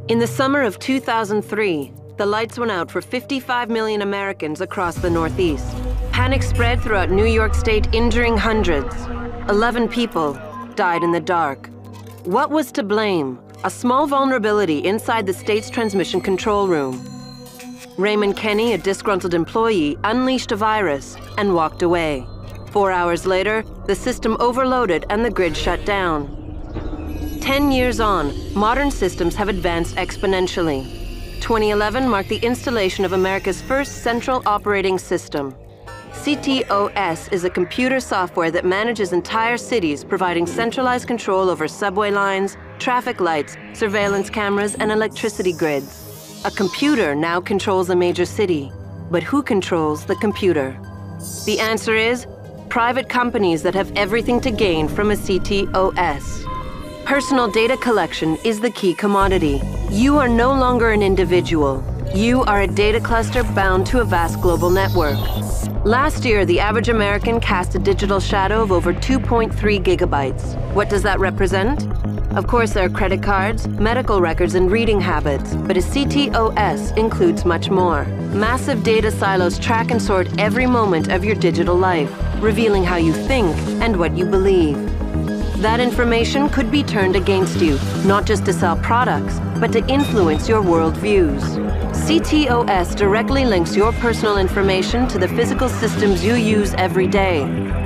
In the summer of 2003, the lights went out for 55 million Americans across the Northeast. Panic spread throughout New York State, injuring hundreds. 11 people died in the dark. What was to blame? A small vulnerability inside the state's transmission control room. Raymond Kenny, a disgruntled employee, unleashed a virus and walked away. 4 hours later, the system overloaded and the grid shut down. 10 years on, modern systems have advanced exponentially. 2011 marked the installation of America's first central operating system. CTOS is a computer software that manages entire cities, providing centralized control over subway lines, traffic lights, surveillance cameras, and electricity grids. A computer now controls a major city, but who controls the computer? The answer is private companies that have everything to gain from a CTOS. Personal data collection is the key commodity. You are no longer an individual. You are a data cluster bound to a vast global network. Last year, the average American cast a digital shadow of over 2.3 gigabytes. What does that represent? Of course, there are credit cards, medical records, and reading habits, but a CTOS includes much more. Massive data silos track and sort every moment of your digital life, revealing how you think and what you believe. That information could be turned against you, not just to sell products, but to influence your worldviews. CTOS directly links your personal information to the physical systems you use every day,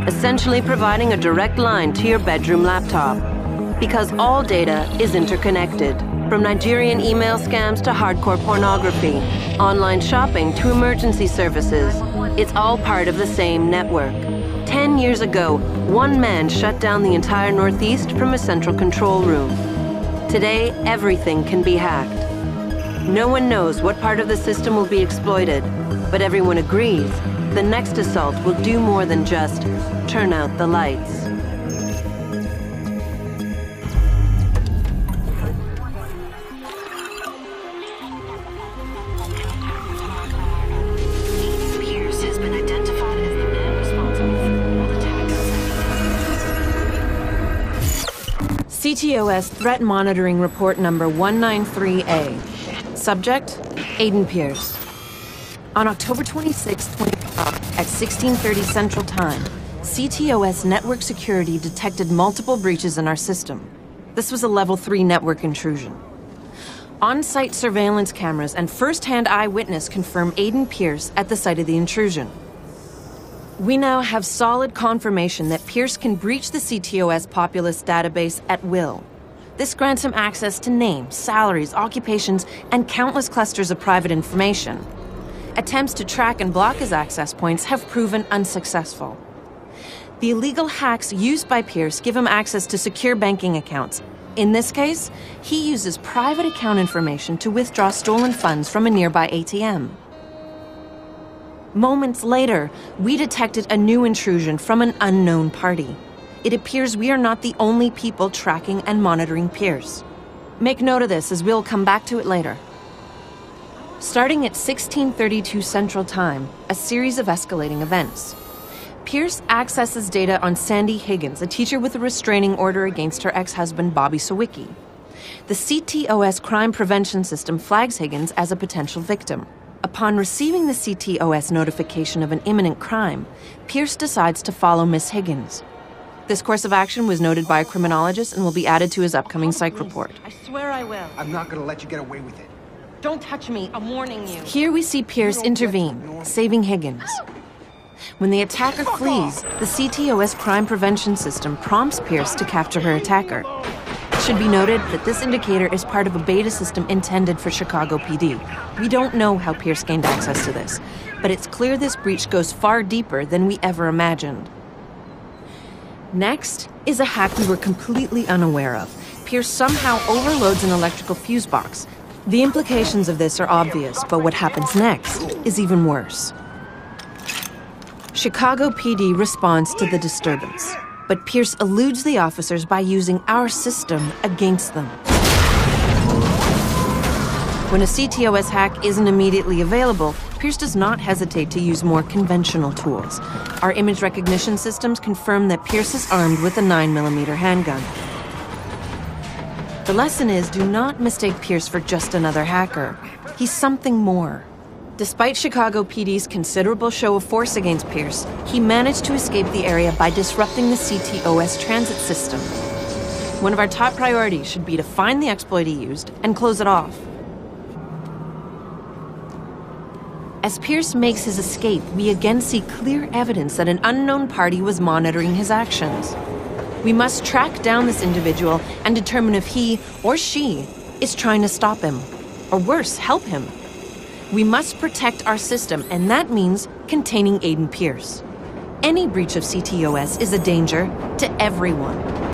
essentially providing a direct line to your bedroom laptop. Because all data is interconnected, from Nigerian email scams to hardcore pornography, online shopping to emergency services. It's all part of the same network. 10 years ago, one man shut down the entire Northeast from a central control room. Today, everything can be hacked. No one knows what part of the system will be exploited, but everyone agrees the next assault will do more than just turn out the lights. CTOS Threat Monitoring Report number 193A. Subject, Aiden Pierce. On October 26, 2012, at 16:30 Central Time, CTOS Network Security detected multiple breaches in our system. This was a Level 3 network intrusion. On-site surveillance cameras and first-hand eyewitness confirm Aiden Pierce at the site of the intrusion. We now have solid confirmation that Pierce can breach the CTOS Populous database at will. This grants him access to names, salaries, occupations, and countless clusters of private information. Attempts to track and block his access points have proven unsuccessful. The illegal hacks used by Pierce give him access to secure banking accounts. In this case, he uses private account information to withdraw stolen funds from a nearby ATM. Moments later, we detected a new intrusion from an unknown party. It appears we are not the only people tracking and monitoring Pierce. Make note of this, as we'll come back to it later. Starting at 16:32 Central Time, a series of escalating events. Pierce accesses data on Sandy Higgins, a teacher with a restraining order against her ex-husband Bobby Sawicki. The CTOS crime prevention system flags Higgins as a potential victim. Upon receiving the CTOS notification of an imminent crime, Pierce decides to follow Miss Higgins. This course of action was noted by a criminologist and will be added to his upcoming psych report. I swear I will. I'm not gonna let you get away with it. Don't touch me, I'm warning you. Here we see Pierce intervene, saving Higgins. When the attacker flees, the CTOS crime prevention system prompts Pierce to capture her attacker. It should be noted that this indicator is part of a beta system intended for Chicago PD. We don't know how Pierce gained access to this, but it's clear this breach goes far deeper than we ever imagined. Next is a hack we were completely unaware of. Pierce somehow overloads an electrical fuse box. The implications of this are obvious, but what happens next is even worse. Chicago PD responds to the disturbance, but Pierce eludes the officers by using our system against them. When a CTOS hack isn't immediately available, Pierce does not hesitate to use more conventional tools. Our image recognition systems confirm that Pierce is armed with a 9mm handgun. The lesson is, do not mistake Pierce for just another hacker. He's something more. Despite Chicago PD's considerable show of force against Pierce, he managed to escape the area by disrupting the CTOS transit system. One of our top priorities should be to find the exploit he used and close it off. As Pierce makes his escape, we again see clear evidence that an unknown party was monitoring his actions. We must track down this individual and determine if he or she is trying to stop him, or worse, help him. We must protect our system, and that means containing Aiden Pierce. Any breach of CTOS is a danger to everyone.